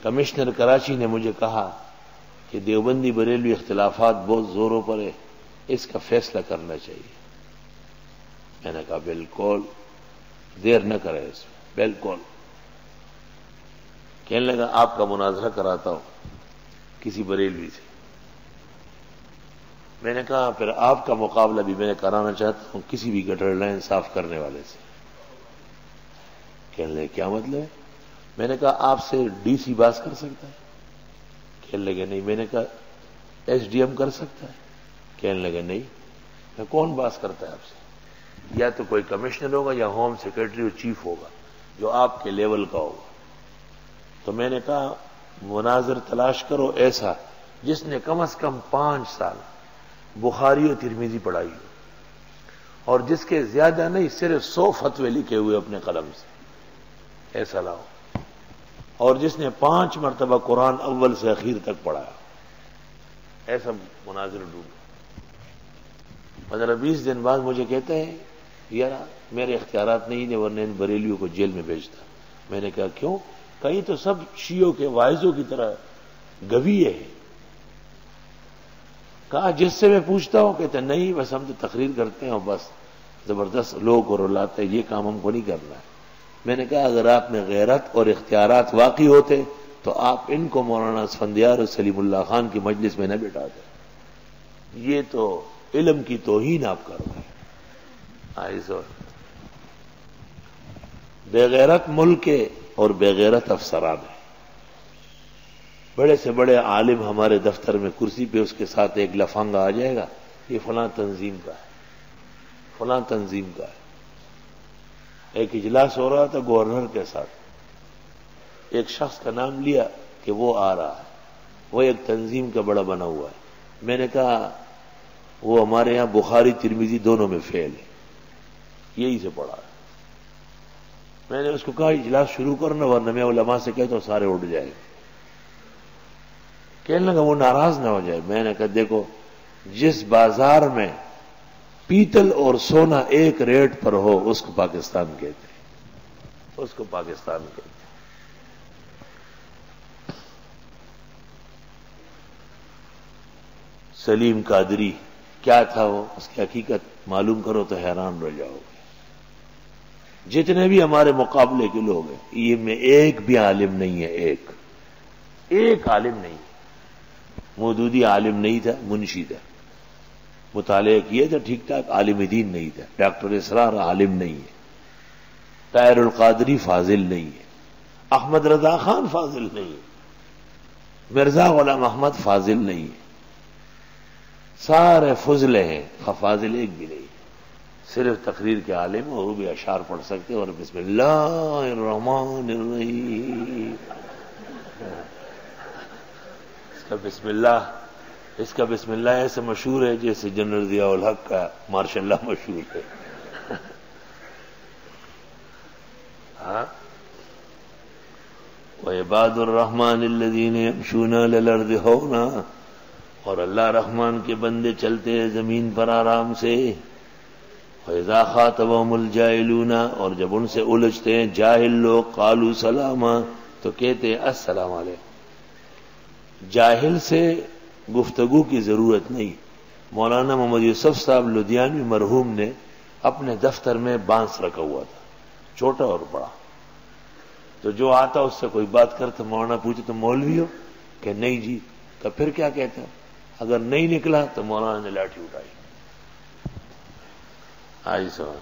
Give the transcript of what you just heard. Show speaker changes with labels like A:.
A: Commissioner Karachi نے مجھے کہا کہ دیوبندی بریلوی اختلافات بہت زوروں پر ہے، اس کا فیصلہ کرنا چاہیے۔ میں نے کہا بالکل، دیر نہ کرے اس میں، بالکل۔ کہنے لگا آپ کا مناظرہ کراتا ہوں کسی بریلوی سے۔ میں نے کہا پھر آپ کا مقابلہ بھی میں کرانا چاہتا ہوں کسی بھی گٹر لائن صاف کرنے والے سے۔ کہنے لگے کیا مطلب ہے؟ میں نے کہا آپ سے ڈی سی باز کر سکتا ہے؟ کہنے لگے نہیں۔ میں نے کہا ایس ڈی ایم کر سکتا ہے؟ کہنے لگے نہیں۔ میں کون باز کرتا ہے آپ سے؟ یا تو کوئی کمشنر ہوگا یا ہوم سیکرٹری اور چیف ہوگا جو آپ کے لیول کا ہوگا۔ تو میں نے کہا مناظر تلاش کرو ایسا جس نے کم از کم 5 سال بخاری اور ترمذی پڑھائی ہو، اور جس کے زیادہ نہیں صرف 100 فتوے لکھے ہوئے اپنے قلم سے، ایسا لاؤ، اور جس نے 5 مرتبہ قرآن اول سے اخیر تک پڑھایا، ایسا مناظر ڈھونڈو۔ 15-20 دن بعد مجھے کہتے ہیں یار میرے اختیارات نہیں تھے ورنہ ان بریلیوں کو جیل میں بھیجتا۔ میں نے کہا کیوں؟ کہیں تو سب شیعوں کے واعظوں کی طرح گویے ہیں۔ کہا جس سے میں پوچھتا ہوں کہتے نہیں، بس ہم تو تقریر کرتے ہیں اور بس زبردست لوگ کو رلاتے ہیں، یہ کام ہم کو نہیں کرنا ہے۔ میں نے کہا اگر آپ میں غیرت اور اختیارات واقعی ہوتے تو آپ ان کو مولانا اسفندیار اور سلیم اللہ خان کی مجلس میں نہ بٹھاتے۔ یہ تو علم کی توہین آپ کر رہے ہیں۔ بے غیرت ملک کے اور بے غیرت افسران ہیں۔ بڑے سے بڑے عالم ہمارے دفتر میں کرسی پہ اس کے ساتھ ایک لفانگا آ جائے گا، یہ فلاں تنظیم کا ہے، فلاں تنظیم کا ہے۔ ایک اجلاس ہو رہا تھا گورنر کے ساتھ، ایک شخص کا نام لیا کہ وہ آ رہا ہے، وہ ایک تنظیم کا بڑا بنا ہوا ہے۔ میں نے کہا وہ ہمارے ہاں بخاری ترمذی دونوں میں فیل ہے، یہی سے پڑھا ہے۔ میں نے اس کو کہا اجلاس شروع کرنا ورنہ میں علماء سے کہتا ہوں سارے اٹھ جائیں۔ کہنے لگا وہ ناراض نہ ہو جائے۔ میں نے کہا دیکھو جس بازار میں پیتل اور سونا ایک ریٹ پر ہو اس کو پاکستان کہتے ہیں، اس کو پاکستان کہتے ہیں۔ سلیم قادری کیا تھا وہ، اس کی حقیقت معلوم کرو تو حیران رہ جاؤ گے۔ جتنے بھی ہمارے مقابلے کے لوگ ہیں یہ میں ایک بھی عالم نہیں ہے، ایک عالم نہیں ہے۔ مودودی عالم نہیں تھا، منشی تھا، مطالعہ کیے تھا ٹھیک ٹھاک، عالم دین نہیں تھا۔ ڈاکٹر اسرار عالم نہیں ہے، طاہر القادری فاضل نہیں ہے، احمد رضا خان فاضل نہیں ہے، مرزا غلام احمد فاضل نہیں ہے، سارے فضلے ہیں، فاضل ایک بھی نہیں ہے۔ صرف تقریر کے عالم اور وہ بھی اشعار پڑھ سکتے اور بسم اللہ الرحمن الرحیم، اس کا بسم اللہ ایسے مشہور ہے جیسے جنرل ضیاء الحق کا ماشاء اللہ مشہور ہے۔ ہاں، وعباد الرحمن الذین یمشون علی الارض ہونا، اور اللہ رحمان کے بندے چلتے ہیں زمین پر آرام سے۔ وَإِذَا خَاطَبَهُمُ الْجَاهِلُونَ، اور جب ان سے الجھتے ہیں جاہل لوگ، قالوا سلاما، تو کہتے ہیں السلام علیکم۔ جاہل سے گفتگو کی ضرورت نہیں۔ مولانا محمد یوسف صاحب لدھیانوی مرحوم نے اپنے دفتر میں بانس رکھا ہوا تھا، چھوٹا اور بڑا، تو جو آتا اس سے کوئی بات کرتا مولانا پوچھے تو مولوی ہو کہ نہیں جی، تو پھر کیا کہتے ہیں؟ اگر نہیں نکلا تو مولانا نے لاٹھی اٹھائی۔ آئی سوال